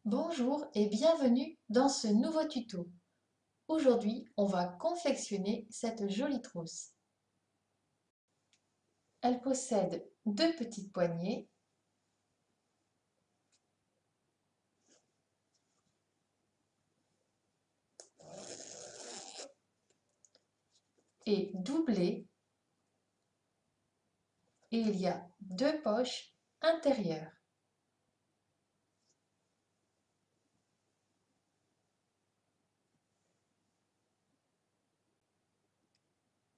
Bonjour et bienvenue dans ce nouveau tuto. Aujourd'hui, on va confectionner cette jolie trousse. Elle possède deux petites poignées et doublée et il y a deux poches intérieures.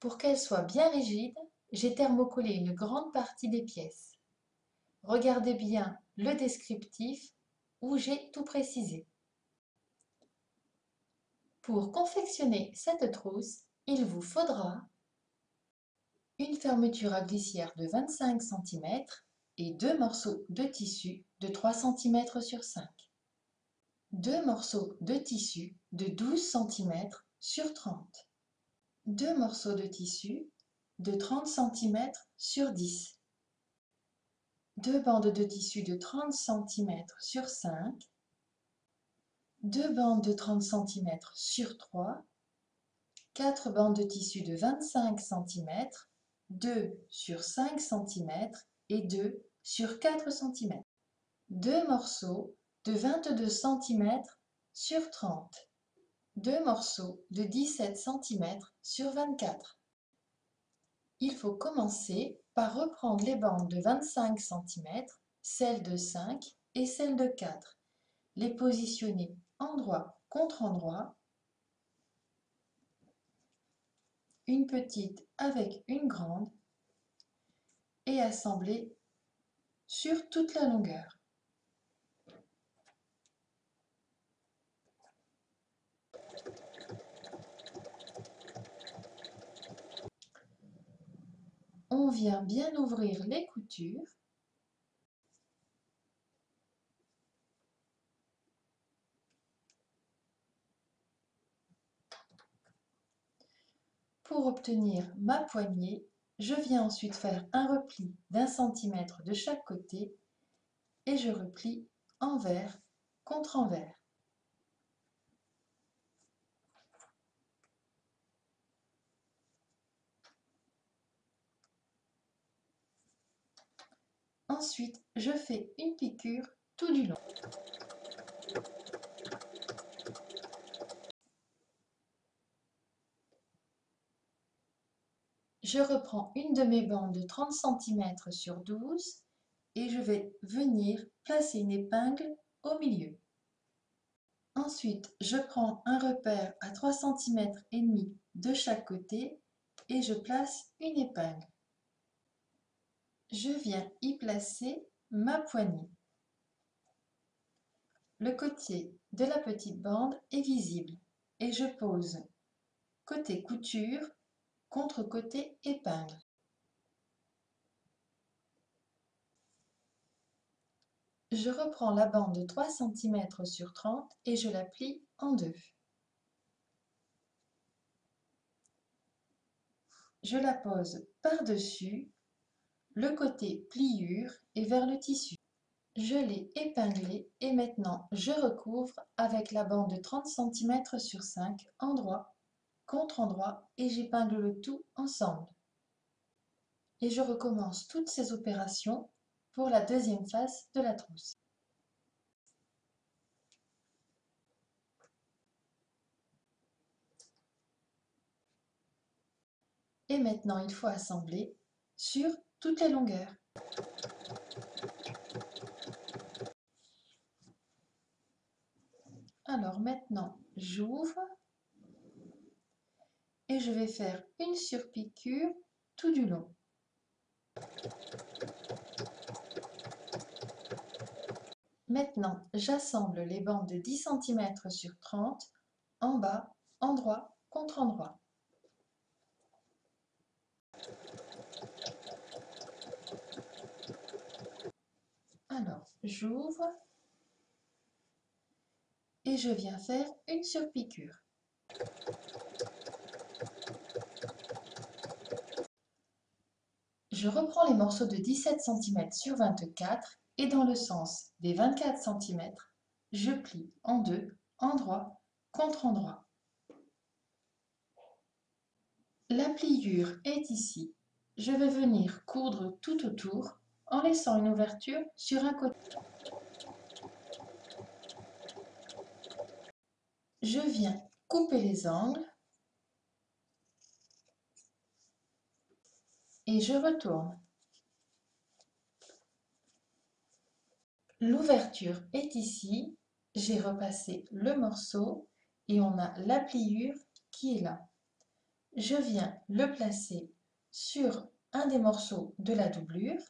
Pour qu'elle soit bien rigide, j'ai thermocollé une grande partie des pièces. Regardez bien le descriptif où j'ai tout précisé. Pour confectionner cette trousse, il vous faudra une fermeture à glissière de 25 cm et deux morceaux de tissu de 3 cm sur 5. Deux morceaux de tissu de 12 cm sur 30. Deux morceaux de tissu de 30 cm sur 10. Deux bandes de tissu de 30 cm sur 5. Deux bandes de 30 cm sur 3. 4 bandes de tissu de 25 cm, 2 sur 5 cm et 2 sur 4 cm. Deux morceaux de 22 cm sur 30. Deux morceaux de 17 cm sur 24. Il faut commencer par reprendre les bandes de 25 cm, celles de 5 et celles de 4, les positionner endroit contre endroit, une petite avec une grande, et assembler sur toute la longueur. On vient bien ouvrir les coutures pour obtenir ma poignée. Je viens ensuite faire un repli d'1 cm de chaque côté et je replie envers contre envers. Ensuite, je fais une piqûre tout du long. Je reprends une de mes bandes de 30 cm sur 12 et je vais venir placer une épingle au milieu. Ensuite, je prends un repère à 3 cm et demi de chaque côté et je place une épingle. Je viens y placer ma poignée. Le côté de la petite bande est visible et je pose côté couture contre côté épingle. Je reprends la bande de 3 cm sur 30 et je la plie en deux. Je la pose par-dessus le côté pliure et vers le tissu. Je l'ai épinglée et maintenant je recouvre avec la bande de 30 cm sur 5 endroit contre endroit et j'épingle le tout ensemble. Et je recommence toutes ces opérations pour la deuxième face de la trousse. Et maintenant il faut assembler sur toutes les longueurs. Alors maintenant j'ouvre et je vais faire une surpiqûre tout du long. Maintenant j'assemble les bandes de 10 cm sur 30 en bas, endroit contre endroit. Alors j'ouvre et je viens faire une surpiqûre. Je reprends les morceaux de 17 cm sur 24 et dans le sens des 24 cm, je plie en deux, endroit contre endroit. La pliure est ici. Je vais venir coudre tout autour en laissant une ouverture sur un côté. Je viens couper les angles et je retourne. L'ouverture est ici. J'ai repassé le morceau et on a la pliure qui est là. Je viens le placer sur un des morceaux de la doublure.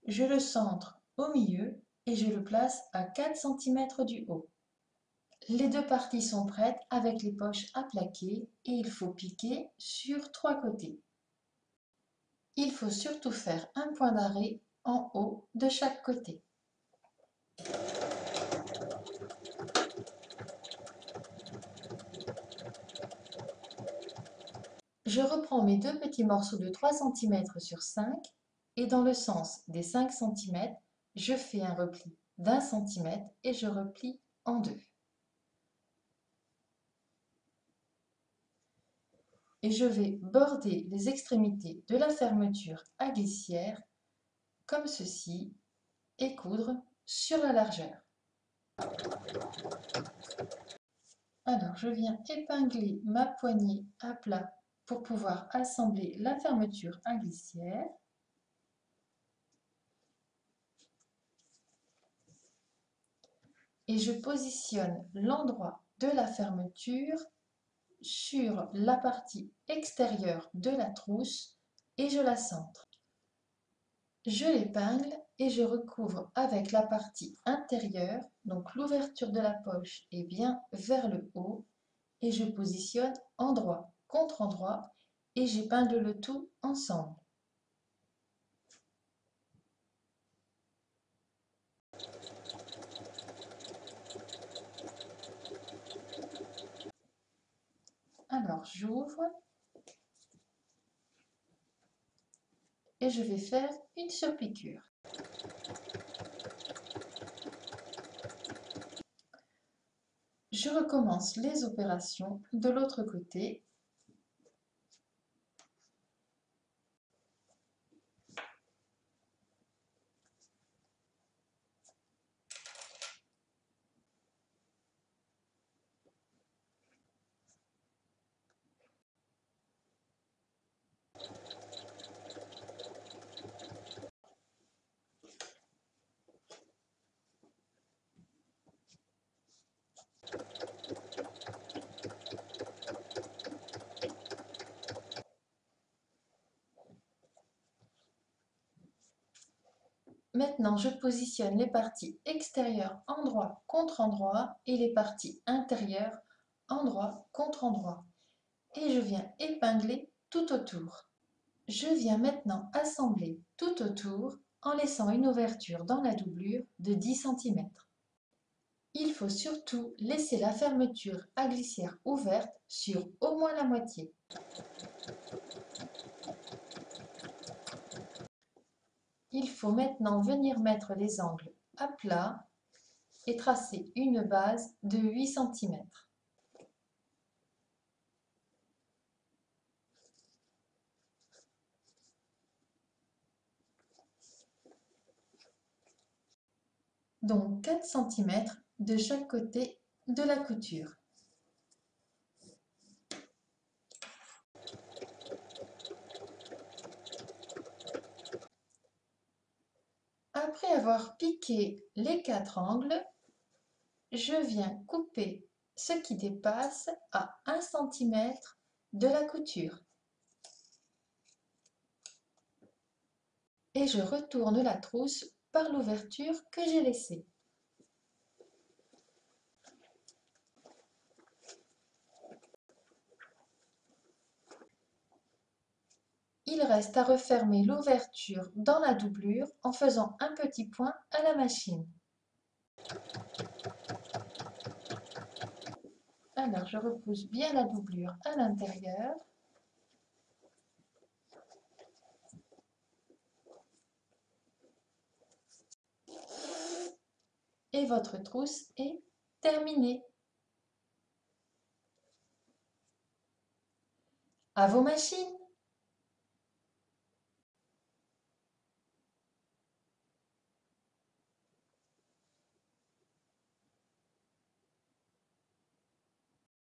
Je le centre au milieu et je le place à 4 cm du haut. Les deux parties sont prêtes avec les poches à plaquer et il faut piquer sur 3 côtés. Il faut surtout faire un point d'arrêt en haut de chaque côté. Je reprends mes deux petits morceaux de 3 cm sur 5 et dans le sens des 5 cm, je fais un repli d'1 cm et je replie en deux. Et je vais border les extrémités de la fermeture à glissière comme ceci et coudre sur la largeur. Alors je viens épingler ma poignée à plat pour pouvoir assembler la fermeture à glissière. Et je positionne l'endroit de la fermeture sur la partie extérieure de la trousse et je la centre. Je l'épingle et je recouvre avec la partie intérieure, donc l'ouverture de la poche est bien vers le haut et je positionne endroit contre endroit et j'épingle le tout ensemble. Alors j'ouvre et je vais faire une surpiqûre. Je recommence les opérations de l'autre côté. Maintenant, je positionne les parties extérieures endroit contre endroit et les parties intérieures endroit contre endroit. Et je viens épingler tout autour. Je viens maintenant assembler tout autour en laissant une ouverture dans la doublure de 10 cm. Il faut surtout laisser la fermeture à glissière ouverte sur au moins la moitié. Il faut maintenant venir mettre les angles à plat et tracer une base de 8 cm. Donc 4 cm de chaque côté de la couture. Après avoir piqué les 4 angles, je viens couper ce qui dépasse à 1 cm de la couture. Et je retourne la trousse par l'ouverture que j'ai laissée. Il reste à refermer l'ouverture dans la doublure en faisant un petit point à la machine. Alors je repousse bien la doublure à l'intérieur. et votre trousse est terminée. À vos machines!